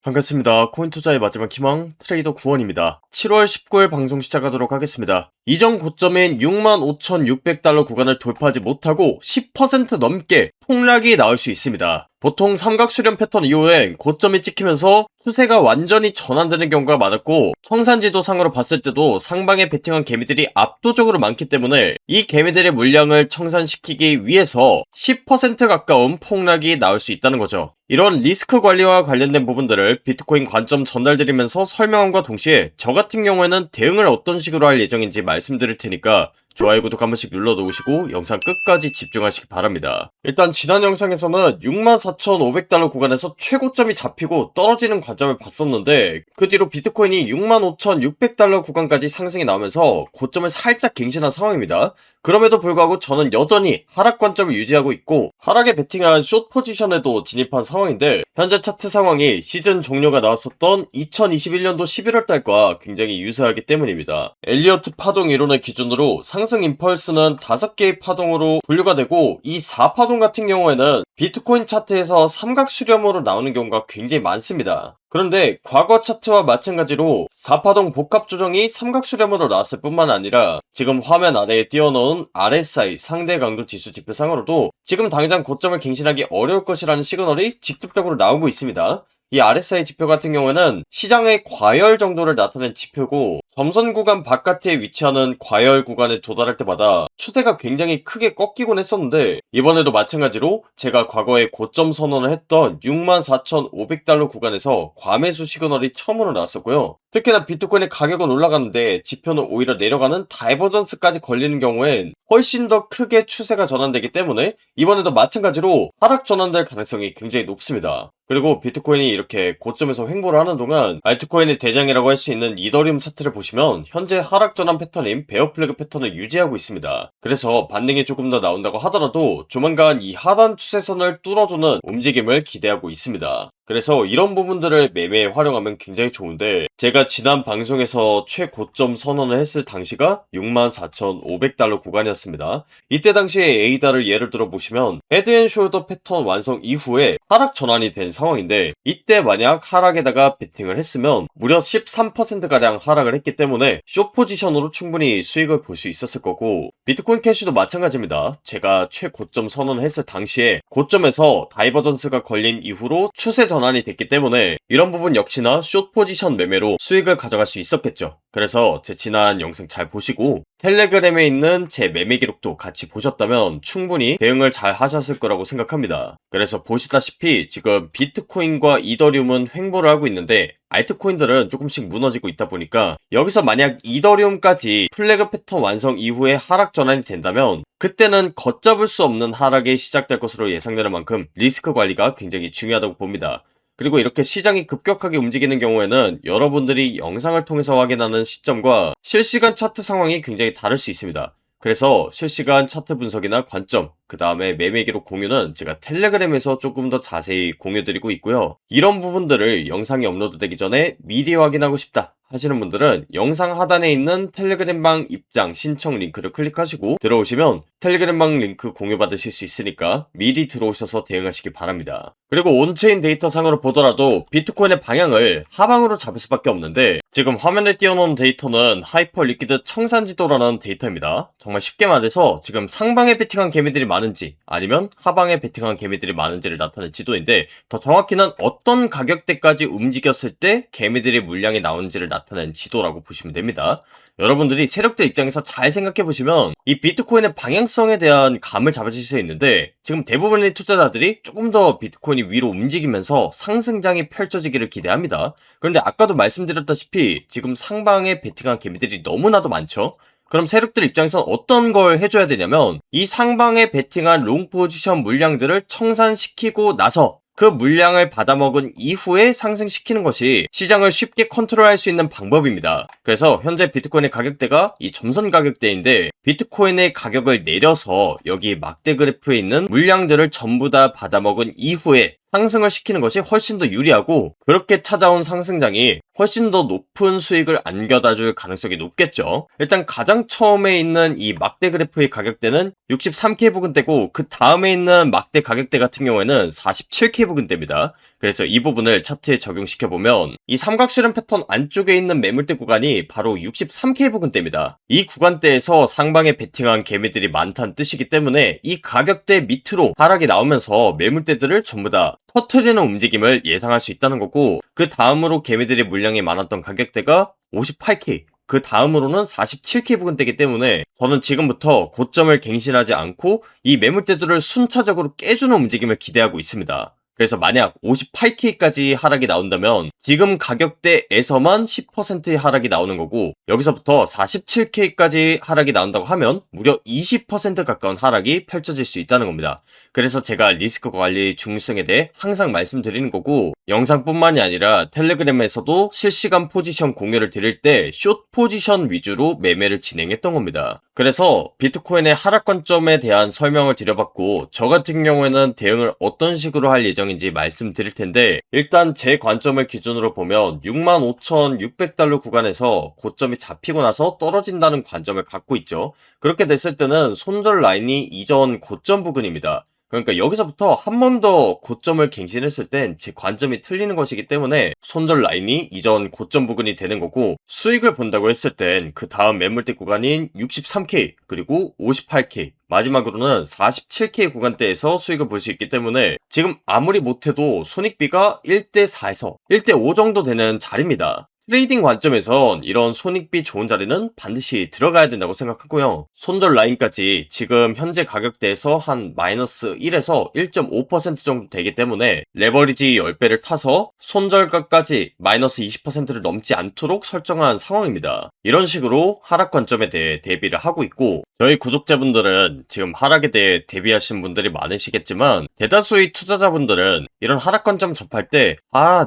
반갑습니다. 코인 투자의 마지막 희망 트레이더 구원입니다. 7월 19일 방송 시작하도록 하겠습니다. 이전 고점인 65,600달러 구간을 돌파하지 못하고 10% 넘게 폭락이 나올 수 있습니다. 보통 삼각수렴 패턴 이후엔 고점이 찍히면서 추세가 완전히 전환되는 경우가 많았고, 청산지도상으로 봤을 때도 상방에 베팅한 개미들이 압도적으로 많기 때문에 이 개미들의 물량을 청산시키기 위해서 10% 가까운 폭락이 나올 수 있다는 거죠. 이런 리스크 관리와 관련된 부분들을 비트코인 관점 전달드리면서 설명함과 동시에 저 같은 경우에는 대응을 어떤 식으로 할 예정인지 말씀드릴 테니까 좋아요, 구독 한 번씩 눌러놓으시고 영상 끝까지 집중하시기 바랍니다. 일단 지난 영상에서는 64,500달러 구간에서 최고점이 잡히고 떨어지는 관점을 봤었는데, 그 뒤로 비트코인이 65,600달러 구간까지 상승이 나오면서 고점을 살짝 갱신한 상황입니다. 그럼에도 불구하고 저는 여전히 하락 관점을 유지하고 있고 하락에 베팅한 숏 포지션에도 진입한 상황인데, 현재 차트 상황이 시즌 종료가 나왔었던 2021년도 11월달과 굉장히 유사하기 때문입니다. 엘리어트 파동 이론을 기준으로 상승 임펄스는 5개의 파동으로 분류가 되고, 이 4파동 같은 경우에는 비트코인 차트에서 삼각 수렴으로 나오는 경우가 굉장히 많습니다. 그런데 과거 차트와 마찬가지로 4파동 복합 조정이 삼각 수렴으로 나왔을 뿐만 아니라 지금 화면 아래에 띄워놓은 RSI 상대 강도 지수 지표상으로도 지금 당장 고점을 갱신하기 어려울 것이라는 시그널이 직접적으로 나오고 있습니다. 이 RSI 지표 같은 경우에는 시장의 과열 정도를 나타낸 지표고, 점선 구간 바깥에 위치하는 과열 구간에 도달할 때마다 추세가 굉장히 크게 꺾이곤 했었는데, 이번에도 마찬가지로 제가 과거에 고점 선언을 했던 64,500달러 구간에서 과매수 시그널이 처음으로 나왔었고요. 특히나 비트코인의 가격은 올라가는데 지표는 오히려 내려가는 다이버전스까지 걸리는 경우엔 훨씬 더 크게 추세가 전환되기 때문에 이번에도 마찬가지로 하락 전환될 가능성이 굉장히 높습니다. 그리고 비트코인이 이렇게 고점에서 횡보를 하는 동안 알트코인의 대장이라고 할 수 있는 이더리움 차트를 보시면 현재 하락 전환 패턴인 베어 플래그 패턴을 유지하고 있습니다. 그래서 반등이 조금 더 나온다고 하더라도 조만간 이 하단 추세선을 뚫어주는 움직임을 기대하고 있습니다. 그래서 이런 부분들을 매매에 활용하면 굉장히 좋은데, 제가 지난 방송에서 최고점 선언을 했을 당시가 64,500달러 구간이었습니다. 이때 당시에 에이다를 예를 들어 보시면 헤드앤숄더 패턴 완성 이후에 하락 전환이 된 상황인데, 이때 만약 하락에다가 베팅을 했으면 무려 13%가량 하락을 했기 때문에 숏 포지션으로 충분히 수익을 볼 수 있었을 거고, 비트코인 캐시도 마찬가지입니다. 제가 최고점 선언을 했을 당시에 고점에서 다이버전스가 걸린 이후로 추세 전환이 됐기 때문에 이런 부분 역시나 숏 포지션 매매로 수익을 가져갈 수 있었겠죠. 그래서 제 지난 영상 잘 보시고 텔레그램에 있는 제 매매 기록도 같이 보셨다면 충분히 대응을 잘 하셨을 거라고 생각합니다. 그래서 보시다시피 지금 비트코인과 이더리움은 횡보를 하고 있는데 알트코인들은 조금씩 무너지고 있다 보니까, 여기서 만약 이더리움까지 플래그 패턴 완성 이후에 하락 전환이 된다면 그때는 걷잡을 수 없는 하락이 시작될 것으로 예상되는 만큼 리스크 관리가 굉장히 중요하다고 봅니다. 그리고 이렇게 시장이 급격하게 움직이는 경우에는 여러분들이 영상을 통해서 확인하는 시점과 실시간 차트 상황이 굉장히 다를 수 있습니다. 그래서 실시간 차트 분석이나 관점, 그 다음에 매매 기록 공유는 제가 텔레그램에서 조금 더 자세히 공유드리고 있고요. 이런 부분들을 영상이 업로드되기 전에 미리 확인하고 싶다 하시는 분들은 영상 하단에 있는 텔레그램방 입장 신청 링크를 클릭하시고 들어오시면 텔레그램방 링크 공유받으실 수 있으니까 미리 들어오셔서 대응하시기 바랍니다. 그리고 온체인 데이터 상으로 보더라도 비트코인의 방향을 하방으로 잡을 수밖에 없는데, 지금 화면에 띄워놓은 데이터는 하이퍼 리퀴드 청산지도라는 데이터입니다. 정말 쉽게 말해서 지금 상방에 베팅한 개미들이 많은지 아니면 하방에 베팅한 개미들이 많은지를 나타낸 지도인데, 더 정확히는 어떤 가격대까지 움직였을 때 개미들의 물량이 나오는지를 나타낸 지도라고 보시면 됩니다. 여러분들이 세력들 입장에서 잘 생각해보시면 이 비트코인의 방향성에 대한 감을 잡으실 수 있는데, 지금 대부분의 투자자들이 조금 더 비트코인이 위로 움직이면서 상승장이 펼쳐지기를 기대합니다. 그런데 아까도 말씀드렸다시피 지금 상방에 베팅한 개미들이 너무나도 많죠. 그럼 세력들 입장에서 어떤 걸 해줘야 되냐면, 이 상방에 베팅한 롱 포지션 물량들을 청산시키고 나서 그 물량을 받아먹은 이후에 상승시키는 것이 시장을 쉽게 컨트롤할 수 있는 방법입니다. 그래서 현재 비트코인의 가격대가 이 점선 가격대인데, 비트코인의 가격을 내려서 여기 막대 그래프에 있는 물량들을 전부 다 받아먹은 이후에 상승을 시키는 것이 훨씬 더 유리하고 그렇게 찾아온 상승장이 훨씬 더 높은 수익을 안겨다 줄 가능성이 높겠죠. 일단 가장 처음에 있는 이 막대 그래프의 가격대는 63K 부근대고 그 다음에 있는 막대 가격대 같은 경우에는 47K 부근대입니다. 그래서 이 부분을 차트에 적용시켜보면 이 삼각수렴 패턴 안쪽에 있는 매물대 구간이 바로 63K 부근대입니다. 이 구간대에서 상방에 베팅한 개미들이 많다는 뜻이기 때문에 이 가격대 밑으로 하락이 나오면서 매물대들을 전부 다 터트리는 움직임을 예상할 수 있다는 거고, 그 다음으로 개미들의 물량이 많았던 가격대가 58K, 그 다음으로는 47K 부근대이기 때문에 저는 지금부터 고점을 갱신하지 않고 이 매물대들을 순차적으로 깨주는 움직임을 기대하고 있습니다. 그래서 만약 58K까지 하락이 나온다면 지금 가격대에서만 10%의 하락이 나오는 거고, 여기서부터 47K까지 하락이 나온다고 하면 무려 20% 가까운 하락이 펼쳐질 수 있다는 겁니다. 그래서 제가 리스크 관리 중요성에 대해 항상 말씀드리는 거고, 영상뿐만이 아니라 텔레그램에서도 실시간 포지션 공유를 드릴 때 숏 포지션 위주로 매매를 진행했던 겁니다. 그래서 비트코인의 하락 관점에 대한 설명을 드려봤고, 저 같은 경우에는 대응을 어떤 식으로 할 예정인지 말씀드릴 텐데, 일단 제 관점을 기준으로 보면 65,600달러 구간에서 고점이 잡히고 나서 떨어진다는 관점을 갖고 있죠. 그렇게 됐을 때는 손절 라인이 이전 고점 부근입니다. 그러니까 여기서부터 한 번 더 고점을 갱신했을 땐 제 관점이 틀리는 것이기 때문에 손절 라인이 이전 고점 부근이 되는 거고, 수익을 본다고 했을 땐 그 다음 매물대 구간인 63K 그리고 58K 마지막으로는 47K 구간대에서 수익을 볼 수 있기 때문에 지금 아무리 못해도 손익비가 1대4에서 1대5 정도 되는 자리입니다. 트레이딩 관점에선 이런 손익비 좋은 자리는 반드시 들어가야 된다고 생각하고요. 손절 라인까지 지금 현재 가격대에서 한 마이너스 1에서 1.5% 정도 되기 때문에 레버리지 10배를 타서 손절가까지 마이너스 20%를 넘지 않도록 설정한 상황입니다. 이런 식으로 하락 관점에 대해 대비를 하고 있고, 저희 구독자분들은 지금 하락에 대해 대비하신 분들이 많으시겠지만 대다수의 투자자분들은 이런 하락 관점 접할 때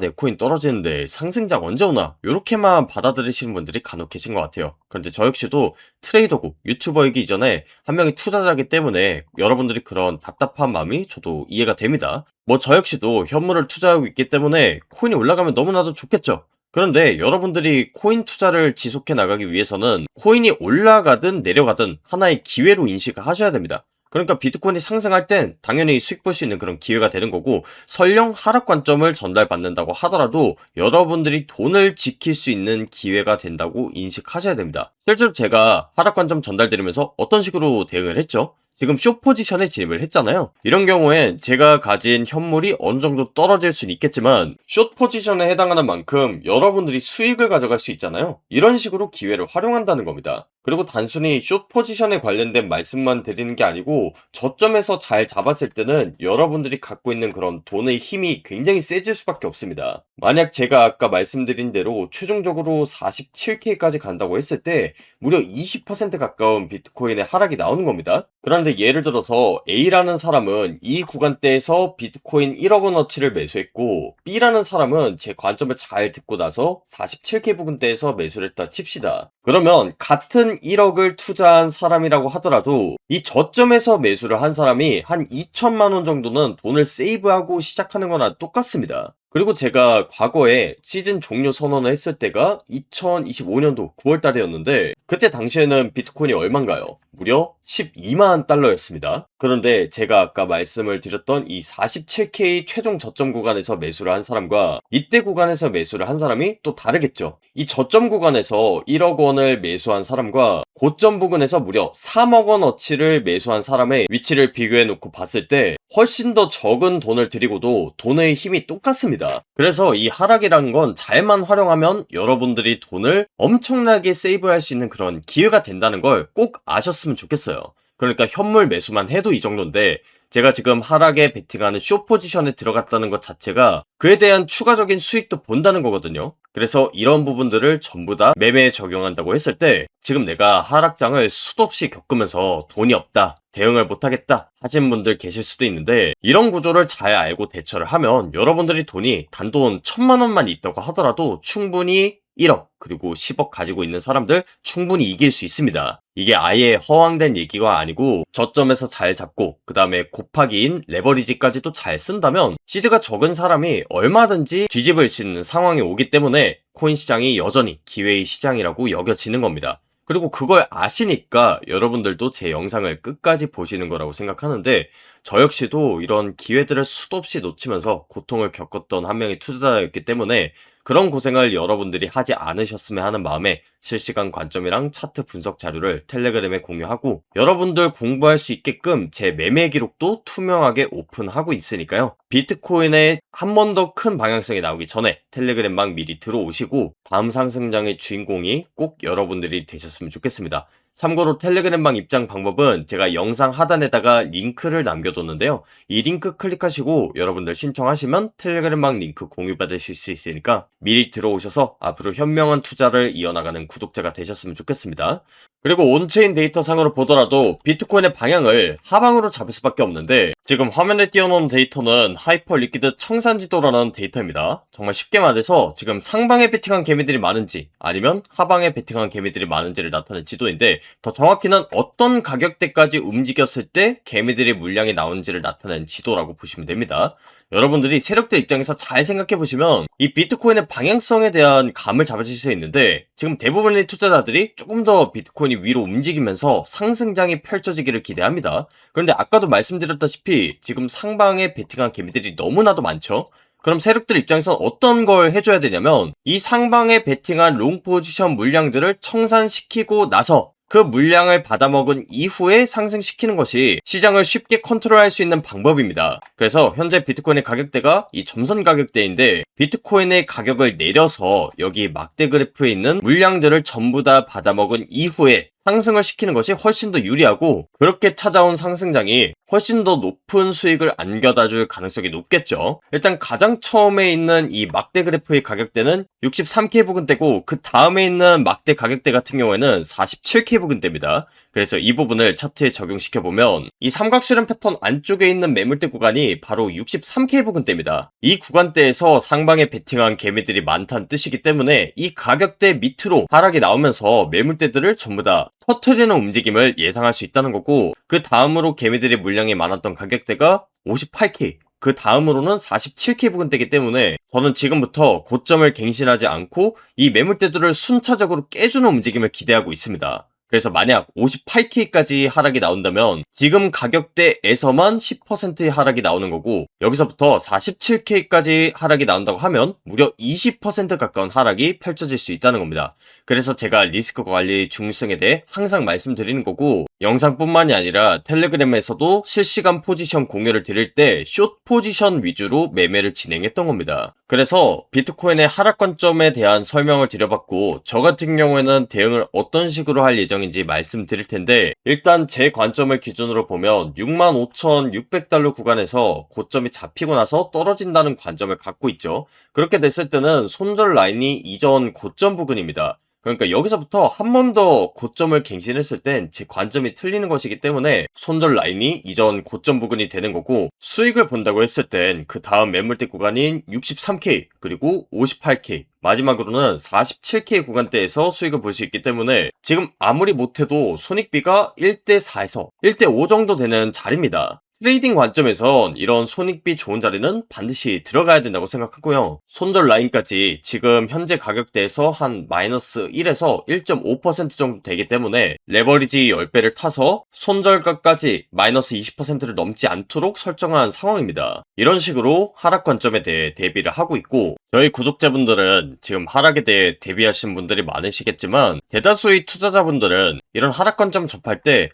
내 코인 떨어지는데 상승장 언제 오나 요렇게만 받아들이시는 분들이 간혹 계신 것 같아요. 그런데 저 역시도 트레이더고 유튜버이기 이전에 한 명의 투자자이기 때문에 여러분들이 그런 답답한 마음이 저도 이해가 됩니다. 저 역시도 현물을 투자하고 있기 때문에 코인이 올라가면 너무나도 좋겠죠. 그런데 여러분들이 코인 투자를 지속해 나가기 위해서는 코인이 올라가든 내려가든 하나의 기회로 인식을 하셔야 됩니다. 그러니까 비트코인이 상승할 땐 당연히 수익 볼 수 있는 그런 기회가 되는 거고, 설령 하락 관점을 전달받는다고 하더라도 여러분들이 돈을 지킬 수 있는 기회가 된다고 인식하셔야 됩니다. 실제로 제가 하락 관점 전달드리면서 어떤 식으로 대응을 했죠? 지금 숏 포지션에 진입을 했잖아요. 이런 경우엔 제가 가진 현물이 어느 정도 떨어질 수는 있겠지만 숏 포지션에 해당하는 만큼 여러분들이 수익을 가져갈 수 있잖아요. 이런 식으로 기회를 활용한다는 겁니다. 그리고 단순히 숏 포지션에 관련된 말씀만 드리는 게 아니고, 저점에서 잘 잡았을 때는 여러분들이 갖고 있는 그런 돈의 힘이 굉장히 세질 수밖에 없습니다. 만약 제가 아까 말씀드린 대로 최종적으로 47K까지 간다고 했을 때 무려 20% 가까운 비트코인의 하락이 나오는 겁니다. 그런데 예를 들어서 A라는 사람은 이 구간대에서 비트코인 1억 원어치를 매수했고, B라는 사람은 제 관점을 잘 듣고 나서 47K 부근대에서 매수를 했다 칩시다. 그러면 같은 1억을 투자한 사람이라고 하더라도 이 저점에서 매수를 한 사람이 한 2천만 원 정도는 돈을 세이브하고 시작하는 거나 똑같습니다. 그리고 제가 과거에 시즌 종료 선언을 했을 때가 2025년도 9월 달이었는데, 그때 당시에는 비트코인이 얼만가요? 무려 12만 달러였습니다. 그런데 제가 아까 말씀을 드렸던 이 47K 최종 저점 구간에서 매수를 한 사람과 이때 구간에서 매수를 한 사람이 또 다르겠죠. 이 저점 구간에서 1억 원을 매수한 사람과 고점 부근에서 무려 3억 원어치를 매수한 사람의 위치를 비교해 놓고 봤을 때 훨씬 더 적은 돈을 들이고도 돈의 힘이 똑같습니다. 그래서 이 하락이라는 건 잘만 활용하면 여러분들이 돈을 엄청나게 세이브할 수 있는 그런 기회가 된다는 걸 꼭 아셨으면 좋겠어요. 그러니까 현물 매수만 해도 이 정도인데, 제가 지금 하락에 베팅하는 숏 포지션에 들어갔다는 것 자체가 그에 대한 추가적인 수익도 본다는 거거든요. 그래서 이런 부분들을 전부 다 매매에 적용한다고 했을 때, 지금 내가 하락장을 수도 없이 겪으면서 돈이 없다, 대응을 못하겠다 하신 분들 계실 수도 있는데, 이런 구조를 잘 알고 대처를 하면 여러분들이 돈이 단돈 1,000만 원만 있다고 하더라도 충분히 1억 그리고 10억 가지고 있는 사람들 충분히 이길 수 있습니다. 이게 아예 허황된 얘기가 아니고 저점에서 잘 잡고 그 다음에 곱하기인 레버리지까지도 잘 쓴다면 시드가 적은 사람이 얼마든지 뒤집을 수 있는 상황이 오기 때문에 코인 시장이 여전히 기회의 시장이라고 여겨지는 겁니다. 그리고 그걸 아시니까 여러분들도 제 영상을 끝까지 보시는 거라고 생각하는데, 저 역시도 이런 기회들을 수도 없이 놓치면서 고통을 겪었던 한 명의 투자자였기 때문에 그런 고생을 여러분들이 하지 않으셨으면 하는 마음에 실시간 관점이랑 차트 분석 자료를 텔레그램에 공유하고, 여러분들 공부할 수 있게끔 제 매매 기록도 투명하게 오픈하고 있으니까요. 비트코인의 한 번 더 큰 방향성이 나오기 전에 텔레그램방 미리 들어오시고 다음 상승장의 주인공이 꼭 여러분들이 되셨으면 좋겠습니다. 참고로 텔레그램방 입장 방법은 제가 영상 하단에다가 링크를 남겨뒀는데요. 이 링크 클릭하시고 여러분들 신청하시면 텔레그램방 링크 공유받으실 수 있으니까 미리 들어오셔서 앞으로 현명한 투자를 이어나가는 구독자가 되셨으면 좋겠습니다. 그리고 온체인 데이터 상으로 보더라도 비트코인의 방향을 하방으로 잡을 수밖에 없는데, 지금 화면에 띄워놓은 데이터는 하이퍼 리퀴드 청산지도라는 데이터입니다. 정말 쉽게 말해서 지금 상방에 베팅한 개미들이 많은지 아니면 하방에 베팅한 개미들이 많은지를 나타낸 지도인데, 더 정확히는 어떤 가격대까지 움직였을 때 개미들의 물량이 나오는지를 나타낸 지도라고 보시면 됩니다. 여러분들이 세력들 입장에서 잘 생각해보시면 이 비트코인의 방향성에 대한 감을 잡으실 수 있는데, 지금 대부분의 투자자들이 조금 더 비트코인이 위로 움직이면서 상승장이 펼쳐지기를 기대합니다. 그런데 아까도 말씀드렸다시피 지금 상방에 베팅한 개미들이 너무나도 많죠. 그럼 세력들 입장에서 어떤 걸 해줘야 되냐면, 이 상방에 베팅한 롱 포지션 물량들을 청산시키고 나서 그 물량을 받아먹은 이후에 상승시키는 것이 시장을 쉽게 컨트롤할 수 있는 방법입니다. 그래서 현재 비트코인의 가격대가 이 점선 가격대인데, 비트코인의 가격을 내려서 여기 막대 그래프에 있는 물량들을 전부 다 받아먹은 이후에 상승을 시키는 것이 훨씬 더 유리하고, 그렇게 찾아온 상승장이 훨씬 더 높은 수익을 안겨다 줄 가능성이 높겠죠. 일단 가장 처음에 있는 이 막대 그래프의 가격대는 63K 부근대고, 그 다음에 있는 막대 가격대 같은 경우에는 47K 부근대입니다. 그래서 이 부분을 차트에 적용시켜보면 이 삼각수렴 패턴 안쪽에 있는 매물대 구간이 바로 63K 부근대입니다. 이 구간대에서 상방에 베팅한 개미들이 많다는 뜻이기 때문에 이 가격대 밑으로 하락이 나오면서 매물대들을 전부 다 터트리는 움직임을 예상할 수 있다는 거고, 그 다음으로 개미들의 물량이 많았던 가격대가 58K, 그 다음으로는 47K 부근대이기 때문에 저는 지금부터 고점을 갱신하지 않고 이 매물대들을 순차적으로 깨주는 움직임을 기대하고 있습니다. 그래서 만약 58K까지 하락이 나온다면 지금 가격대에서만 10%의 하락이 나오는 거고, 여기서부터 47K까지 하락이 나온다고 하면 무려 20% 가까운 하락이 펼쳐질 수 있다는 겁니다. 그래서 제가 리스크 관리 중요성에 대해 항상 말씀드리는 거고, 영상뿐만이 아니라 텔레그램에서도 실시간 포지션 공유를 드릴 때 숏 포지션 위주로 매매를 진행했던 겁니다. 그래서 비트코인의 하락 관점에 대한 설명을 드려봤고, 저 같은 경우에는 대응을 어떤 식으로 할 예정인지 말씀드릴 텐데, 일단 제 관점을 기준으로 보면 65,600달러 구간에서 고점이 잡히고 나서 떨어진다는 관점을 갖고 있죠. 그렇게 됐을 때는 손절 라인이 이전 고점 부근입니다. 그러니까 여기서부터 한 번 더 고점을 갱신했을 땐 제 관점이 틀리는 것이기 때문에 손절 라인이 이전 고점 부근이 되는 거고, 수익을 본다고 했을 땐 그 다음 매물대 구간인 63K 그리고 58K 마지막으로는 47K 구간대에서 수익을 볼 수 있기 때문에 지금 아무리 못해도 손익비가 1대4에서 1대5 정도 되는 자리입니다. 트레이딩 관점에선 이런 손익비 좋은 자리는 반드시 들어가야 된다고 생각하고요. 손절 라인까지 지금 현재 가격대에서 한 마이너스 1에서 1.5% 정도 되기 때문에 레버리지 10배를 타서 손절가까지 마이너스 20%를 넘지 않도록 설정한 상황입니다. 이런 식으로 하락 관점에 대해 대비를 하고 있고, 저희 구독자분들은 지금 하락에 대해 대비하신 분들이 많으시겠지만, 대다수의 투자자분들은 이런 하락 관점 접할 때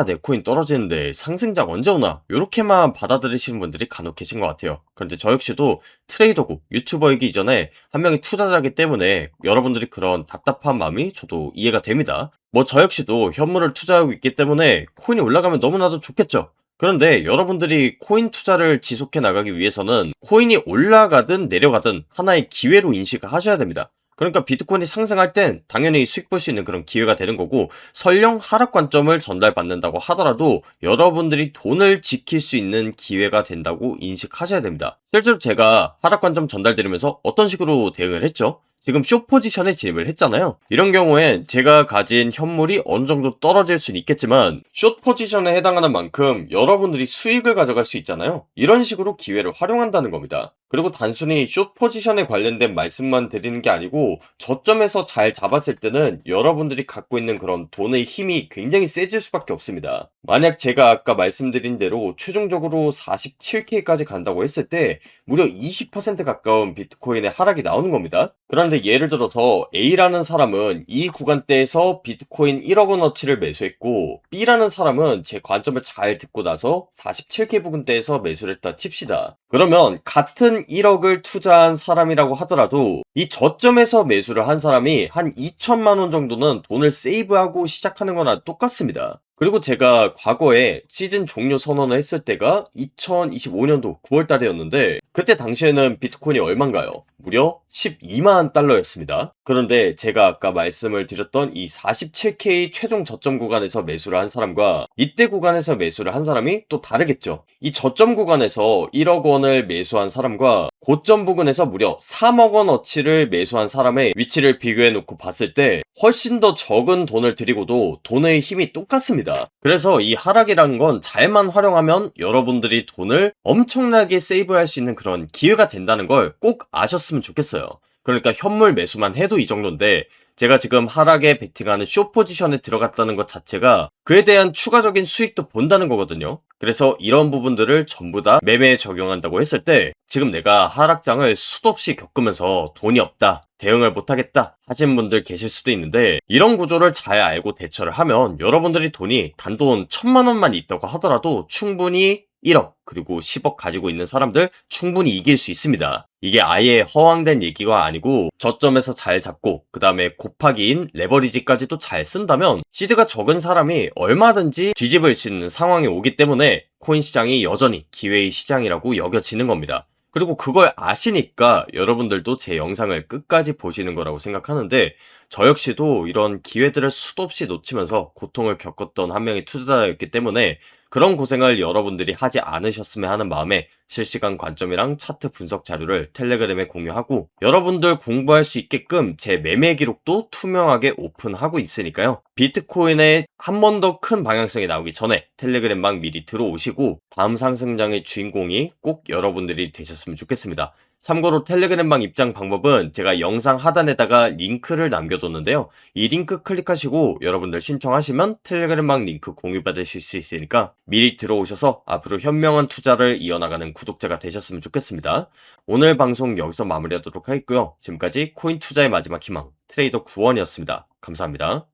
내 코인 떨어지는데 상승장 언제 오나 요렇게만 받아들이시는 분들이 간혹 계신 것 같아요. 그런데 저 역시도 트레이더고 유튜버이기 이전에 한 명의 투자자이기 때문에 여러분들이 그런 답답한 마음이 저도 이해가 됩니다. 저 역시도 현물을 투자하고 있기 때문에 코인이 올라가면 너무나도 좋겠죠. 그런데 여러분들이 코인 투자를 지속해 나가기 위해서는 코인이 올라가든 내려가든 하나의 기회로 인식을 하셔야 됩니다. 그러니까 비트코인이 상승할 땐 당연히 수익 볼 수 있는 그런 기회가 되는 거고, 설령 하락 관점을 전달받는다고 하더라도 여러분들이 돈을 지킬 수 있는 기회가 된다고 인식하셔야 됩니다. 실제로 제가 하락 관점 전달드리면서 어떤 식으로 대응을 했죠? 지금 숏 포지션에 진입을 했잖아요. 이런 경우엔 제가 가진 현물이 어느 정도 떨어질 수는 있겠지만 숏 포지션에 해당하는 만큼 여러분들이 수익을 가져갈 수 있잖아요. 이런 식으로 기회를 활용한다는 겁니다. 그리고 단순히 숏 포지션에 관련된 말씀만 드리는 게 아니고 저점에서 잘 잡았을 때는 여러분들이 갖고 있는 그런 돈의 힘이 굉장히 세질 수밖에 없습니다. 만약 제가 아까 말씀드린 대로 최종적으로 47K까지 간다고 했을 때 무려 20% 가까운 비트코인의 하락이 나오는 겁니다. 그런데 예를 들어서 A라는 사람은 이 구간대에서 비트코인 1억 원어치를 매수했고 B라는 사람은 제 관점을 잘 듣고 나서 47K 부근대에서 매수를 했다 칩시다. 그러면 같은 1억을 투자한 사람이라고 하더라도 이 저점에서 매수를 한 사람이 한 2천만 원 정도는 돈을 세이브하고 시작하는 거나 똑같습니다. 그리고 제가 과거에 시즌 종료 선언을 했을 때가 2025년도 9월 달이었는데 그때 당시에는 비트코인이 얼만가요? 무려 12만 달러였습니다. 그런데 제가 아까 말씀을 드렸던 이 47K 최종 저점 구간에서 매수를 한 사람과 이때 구간에서 매수를 한 사람이 또 다르겠죠. 이 저점 구간에서 1억 원을 매수한 사람과 고점 부근에서 무려 3억 원어치를 매수한 사람의 위치를 비교해 놓고 봤을 때 훨씬 더 적은 돈을 들이고도 돈의 힘이 똑같습니다. 그래서 이 하락이라는 건 잘만 활용하면 여러분들이 돈을 엄청나게 세이브할 수 있는 그런 기회가 된다는 걸 꼭 아셨으면 좋겠어요. 그러니까 현물 매수만 해도 이 정도인데 제가 지금 하락에 베팅하는 숏 포지션에 들어갔다는 것 자체가 그에 대한 추가적인 수익도 본다는 거거든요. 그래서 이런 부분들을 전부 다 매매에 적용한다고 했을 때 지금 내가 하락장을 수도 없이 겪으면서 돈이 없다, 대응을 못하겠다 하신 분들 계실 수도 있는데 이런 구조를 잘 알고 대처를 하면 여러분들이 돈이 단돈 1,000만 원만 있다고 하더라도 충분히 1억 그리고 10억 가지고 있는 사람들 충분히 이길 수 있습니다. 이게 아예 허황된 얘기가 아니고 저점에서 잘 잡고 그 다음에 곱하기인 레버리지까지도 잘 쓴다면 시드가 적은 사람이 얼마든지 뒤집을 수 있는 상황이 오기 때문에 코인 시장이 여전히 기회의 시장이라고 여겨지는 겁니다. 그리고 그걸 아시니까 여러분들도 제 영상을 끝까지 보시는 거라고 생각하는데 저 역시도 이런 기회들을 수도 없이 놓치면서 고통을 겪었던 한 명의 투자자였기 때문에 그런 고생을 여러분들이 하지 않으셨으면 하는 마음에 실시간 관점이랑 차트 분석 자료를 텔레그램에 공유하고 여러분들 공부할 수 있게끔 제 매매 기록도 투명하게 오픈하고 있으니까요. 비트코인에 한 번 더 큰 방향성이 나오기 전에 텔레그램방 미리 들어오시고 다음 상승장의 주인공이 꼭 여러분들이 되셨으면 좋겠습니다. 참고로 텔레그램방 입장 방법은 제가 영상 하단에다가 링크를 남겨뒀는데요. 이 링크 클릭하시고 여러분들 신청하시면 텔레그램방 링크 공유받으실 수 있으니까 미리 들어오셔서 앞으로 현명한 투자를 이어나가는 구독자가 되셨으면 좋겠습니다. 오늘 방송 여기서 마무리하도록 하겠고요. 지금까지 코인 투자의 마지막 희망 트레이더 구원이었습니다. 감사합니다.